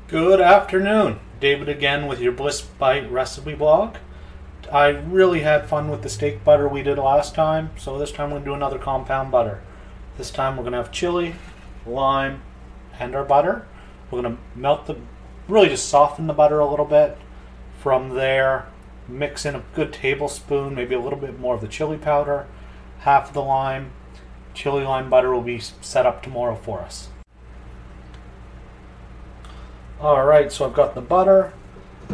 Good afternoon, David again with your Bliss Bite recipe blog. I really had fun with the steak butter we did last time, so this time we're going to do another compound butter. This time we're going to have chili, lime, and our butter. We're going to really just soften the butter a little bit. From there, mix in a good tablespoon, maybe a little bit more of the chili powder, half of the lime. Chili lime butter will be set up tomorrow for us. Alright, so I've got the butter,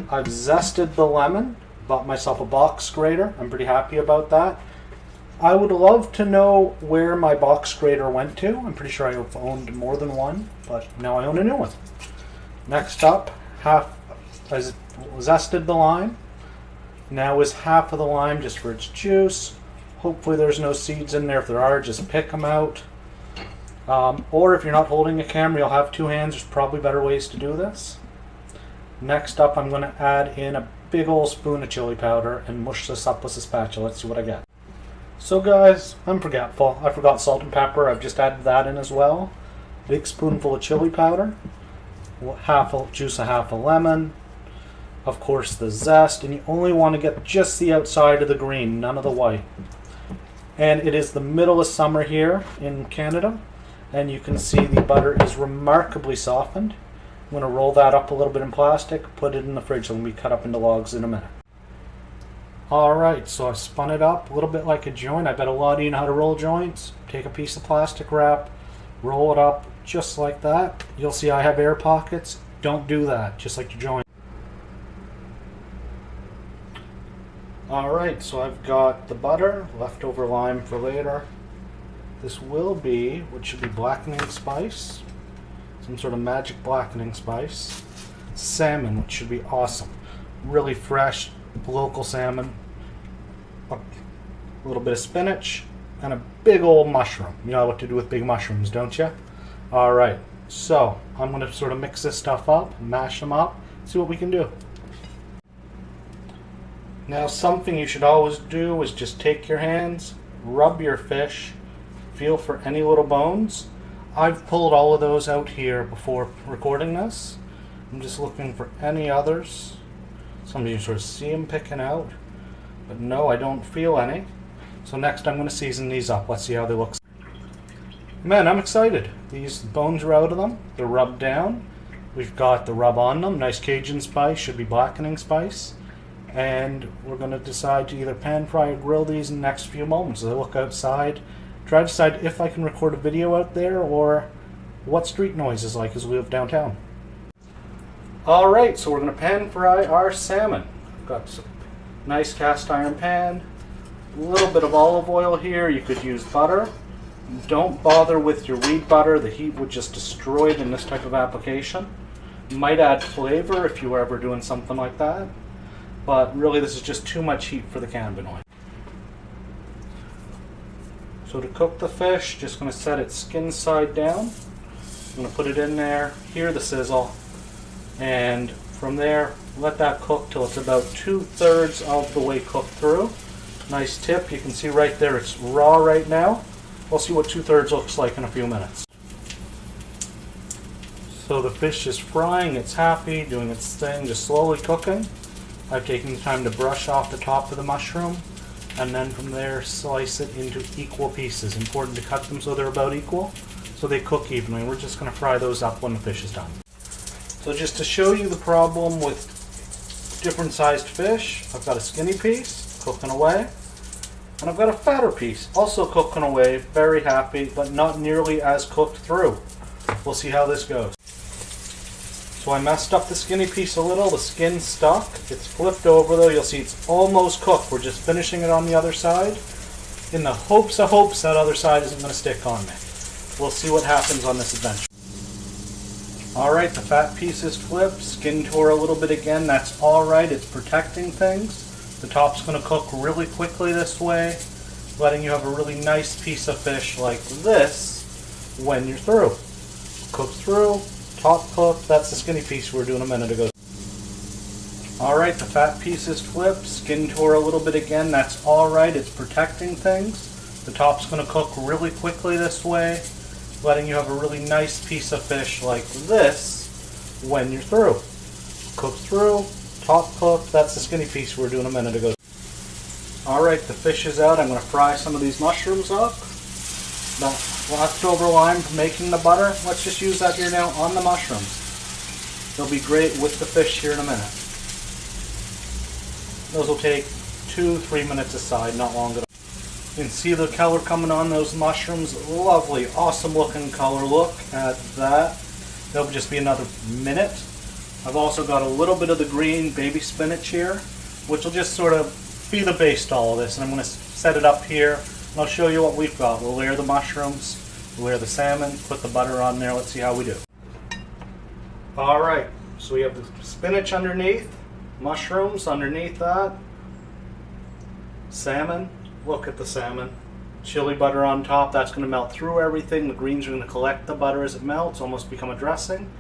I've zested the lemon, bought myself a box grater, I'm pretty happy about that. I would love to know where my box grater went to. I'm pretty sure I've owned more than one, but now I own a new one. Next up, I zested the lime. Now is half of the lime just for its juice. Hopefully there's no seeds in there. If there are, just pick them out. Or if you're not holding a camera, you'll have two hands. There's probably better ways to do this. Next up, I'm going to add in a big old spoon of chili powder and mush this up with a spatula. Let's see what I get. So guys, I'm forgetful. I forgot salt and pepper. I've just added that in as well. Big spoonful of chili powder. Juice of half a lemon. Of course the zest. And you only want to get just the outside of the green, none of the white. And it is the middle of summer here in Canada. And you can see the butter is remarkably softened. I'm going to roll that up a little bit in plastic, put it in the fridge, and we cut up into logs in a minute. Alright, so I've spun it up a little bit like a joint. I bet a lot of you know how to roll joints. Take a piece of plastic wrap, roll it up just like that. You'll see I have air pockets. Don't do that, just like your joint. Alright, so I've got the butter, leftover lime for later. This will be what should be blackening spice, some sort of magic blackening spice. Salmon, which should be awesome. Really fresh, local salmon. A little bit of spinach, and a big old mushroom. You know what to do with big mushrooms, don't you? Alright, so I'm going to sort of mix this stuff up, mash them up, see what we can do. Now something you should always do is just take your hands, rub your fish, feel for any little bones. I've pulled all of those out here before recording this. I'm just looking for any others. Some of you sort of see them picking out, but no, I don't feel any. So next I'm going to season these up. Let's see how they look. Man, I'm excited. These bones are out of them. They're rubbed down. We've got the rub on them. Nice Cajun spice, should be blackening spice. And we're going to decide to either pan fry or grill these in the next few moments. As I look outside, try to decide if I can record a video out there or what street noise is like as we live downtown. Alright, so we're going to pan fry our salmon. I've got some nice cast iron pan, a little bit of olive oil here. You could use butter. Don't bother with your wheat butter. The heat would just destroy it in this type of application. You might add flavor if you were ever doing something like that. But really this is just too much heat for the cannabinoid. So to cook the fish, just going to set it skin side down. I'm going to put it in there, hear the sizzle, and from there let that cook till it's about 2/3 of the way cooked through. Nice tip, you can see right there it's raw right now. We'll see what 2/3 looks like in a few minutes. So the fish is frying, it's happy, doing its thing, just slowly cooking. I've taken the time to brush off the top of the mushroom, and then from there slice it into equal pieces. Important to cut them so they're about equal, so they cook evenly. We're just going to fry those up when the fish is done. So just to show you the problem with different sized fish, I've got a skinny piece cooking away, and I've got a fatter piece also cooking away, very happy, but not nearly as cooked through. We'll see how this goes. So I messed up the skinny piece a little, the skin stuck. It's flipped over though, you'll see it's almost cooked. We're just finishing it on the other side in the hopes that other side isn't going to stick on me. We'll see what happens on this adventure. Alright, the fat piece is flipped, skin tore a little bit again, that's alright, it's protecting things. The top's going to cook really quickly this way, letting you have a really nice piece of fish like this when you're through. Cooked through. Top cooked, that's the skinny piece we were doing a minute ago. Alright, the fat piece is flipped, skin tore a little bit again, that's alright, it's protecting things. The top's going to cook really quickly this way, letting you have a really nice piece of fish like this when you're through. Cook through, top cooked. That's the skinny piece we were doing a minute ago. Alright, the fish is out. I'm going to fry some of these mushrooms up. That leftover lime from making the butter, let's just use that here now on the mushrooms. They'll be great with the fish here in a minute. Those will take 2-3 minutes aside, not long at all. You can see the color coming on those mushrooms. Lovely, awesome looking color. Look at that. That'll just be another minute. I've also got a little bit of the green baby spinach here, which will just sort of be the base to all of this. And I'm going to set it up here, and I'll show you what we've got. We'll layer the mushrooms, we'll layer the salmon, put the butter on there. Let's see how we do. Alright, so we have the spinach underneath, mushrooms underneath that, salmon. Look at the salmon. Chili butter on top. That's going to melt through everything. The greens are going to collect the butter as it melts, almost become a dressing.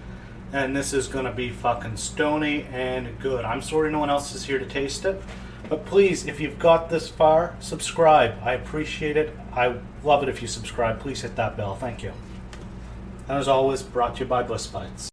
And this is going to be fucking stony and good. I'm sorry no one else is here to taste it. But please, if you've got this far, subscribe. I appreciate it. I love it if you subscribe. Please hit that bell. Thank you. And as always, brought to you by Bliss Bites.